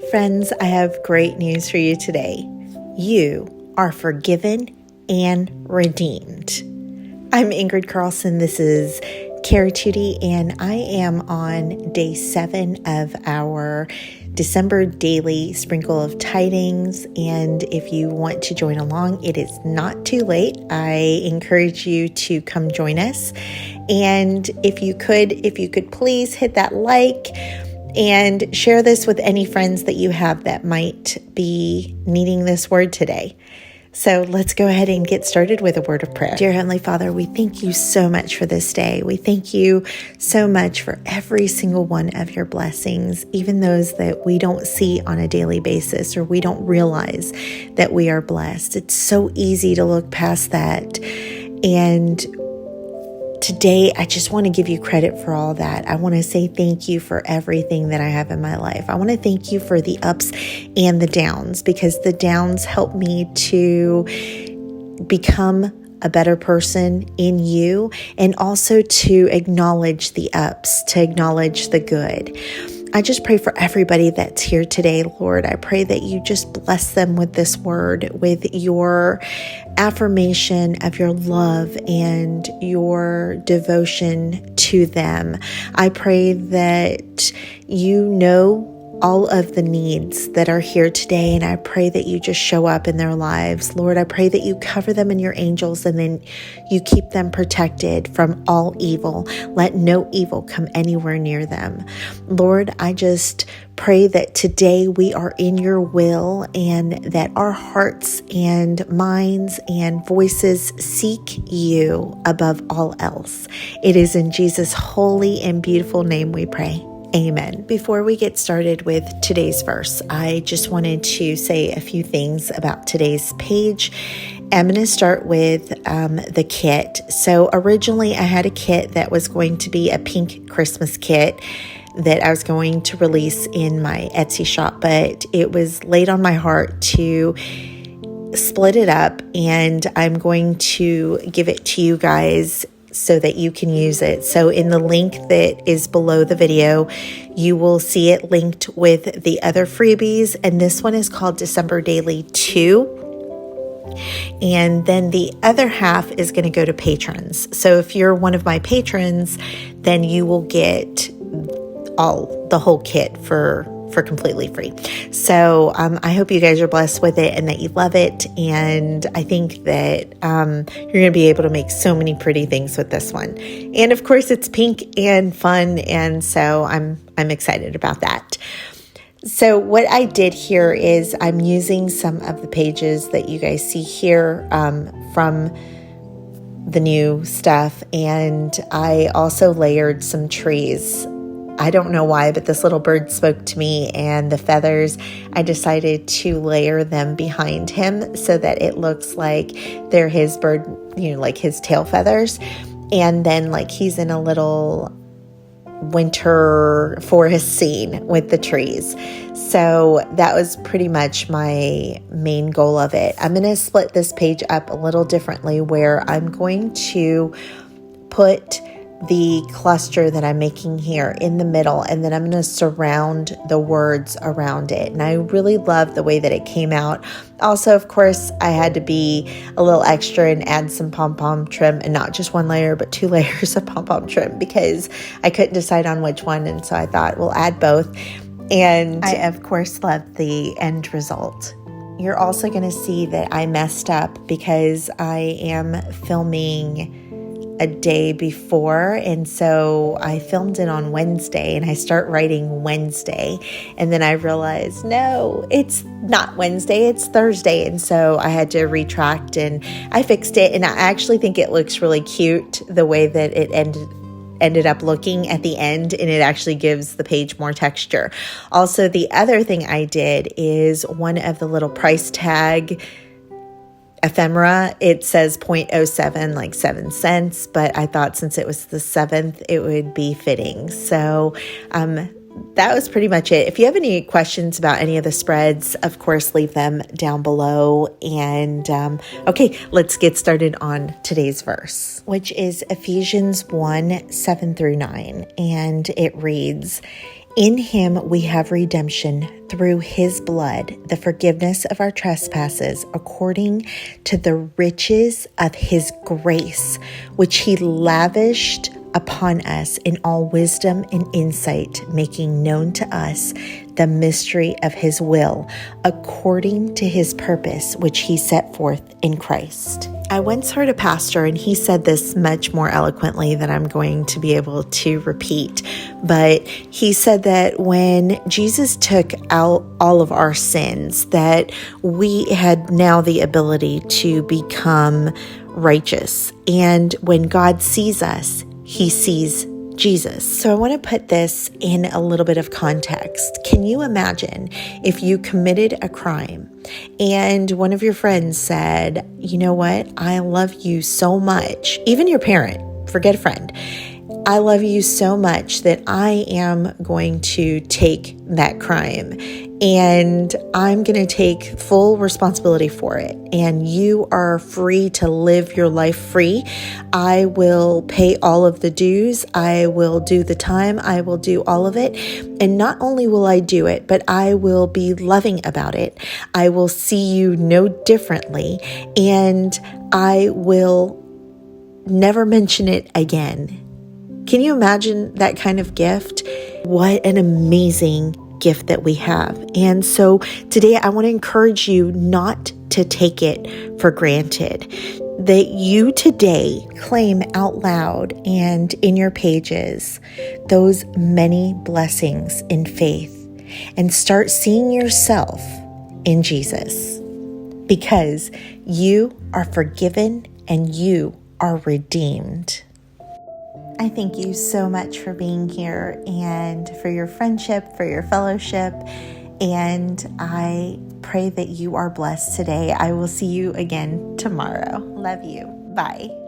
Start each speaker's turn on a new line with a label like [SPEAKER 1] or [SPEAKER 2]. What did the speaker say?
[SPEAKER 1] Friends, I have great news for you today. You are forgiven and redeemed. I'm Ingrid Carlsen. This is Care Tutti, and I am on day 7 of our December daily sprinkle of Tidings. And if you want to join along, it is not too late. I encourage you to come join us. And if you could please hit that like and share this with any friends that you have that might be needing this word today. So let's go ahead and get started with a word of prayer. Dear Heavenly Father, we thank you so much for this day. We thank you so much for every single one of your blessings, even those that we don't see on a daily basis or we don't realize that we are blessed. It's so easy to look past that. And today, I just want to give you credit for all that. I want to say thank you for everything that I have in my life. I want to thank you for the ups and the downs, because the downs help me to become a better person in you, and also to acknowledge the ups, to acknowledge the good. I just pray for everybody that's here today, Lord. I pray that you just bless them with this word, with your affirmation of your love and your devotion to them. I pray that you know all of the needs that are here today, and I pray that you just show up in their lives. Lord, I pray that you cover them in your angels, and then you keep them protected from all evil. Let no evil come anywhere near them. Lord, I just pray that today we are in your will, and that our hearts and minds and voices seek you above all else. It is in Jesus' holy and beautiful name we pray. Amen. Before we get started with today's verse, I just wanted to say a few things about today's page. I'm going to start with the kit. So originally I had a kit that was going to be a pink Christmas kit that I was going to release in my Etsy shop, but it was laid on my heart to split it up, and I'm going to give it to you guys so that you can use it. So in the link that is below the video, you will see it linked with the other freebies. And this one is called December Daily 2. And then the other half is going to go to patrons. So if you're one of my patrons, then you will get the whole kit for completely free. So I hope you guys are blessed with it and that you love it. And I think that you're going to be able to make so many pretty things with this one. And of course, it's pink and fun. And so I'm excited about that. So what I did here is I'm using some of the pages that you guys see here from the new stuff. And I also layered some trees. I don't know why, but this little bird spoke to me, and the feathers, I decided to layer them behind him so that it looks like they're his bird, like his tail feathers. And then like he's in a little winter forest scene with the trees. So that was pretty much my main goal of it. I'm going to split this page up a little differently, where I'm going to put the cluster that I'm making here in the middle, and then I'm going to surround the words around it. And I really love the way that it came out. Also, of course, I had to be a little extra and add some pom-pom trim, and not just one layer, but 2 layers of pom-pom trim, because I couldn't decide on which one. And so I thought we'll add both. And I, of course, love the end result. You're also going to see that I messed up because I am filming a day before, and so I filmed it on Wednesday, and I start writing Wednesday, and then I realized, no, it's not Wednesday, it's Thursday. And so I had to retract, and I fixed it, and I actually think it looks really cute the way that it ended up looking at the end, and it actually gives the page more texture. Also, the other thing I did is one of the little price tag ephemera, it says 0.07, like 7 cents, but I thought since it was the 7th, it would be fitting. So that was pretty much it. If you have any questions about any of the spreads, of course, leave them down below. And okay, let's get started on today's verse, which is Ephesians 1:7-9. And it reads, In him we have redemption through his blood, the forgiveness of our trespasses, according to the riches of his grace, which he lavished upon us in all wisdom and insight, making known to us the mystery of his will, according to his purpose, which he set forth in Christ. I once heard a pastor, and he said this much more eloquently than I'm going to be able to repeat, but he said that when Jesus took out all of our sins, that we had now the ability to become righteous. And when God sees us, he sees Jesus. So I want to put this in a little bit of context. Can you imagine if you committed a crime and one of your friends said, you know what? I love you so much. Even your parent, forget a friend. I love you so much that I am going to take that crime and I'm going to take full responsibility for it. And you are free to live your life free. I will pay all of the dues. I will do the time. I will do all of it. And not only will I do it, but I will be loving about it. I will see you no differently. And I will never mention it again. Can you imagine that kind of gift? What an amazing gift that we have. And so today I want to encourage you not to take it for granted, that you today claim out loud and in your pages those many blessings in faith and start seeing yourself in Jesus, because you are forgiven and you are redeemed. I thank you so much for being here and for your friendship, for your fellowship, and I pray that you are blessed today. I will see you again tomorrow. Love you. Bye.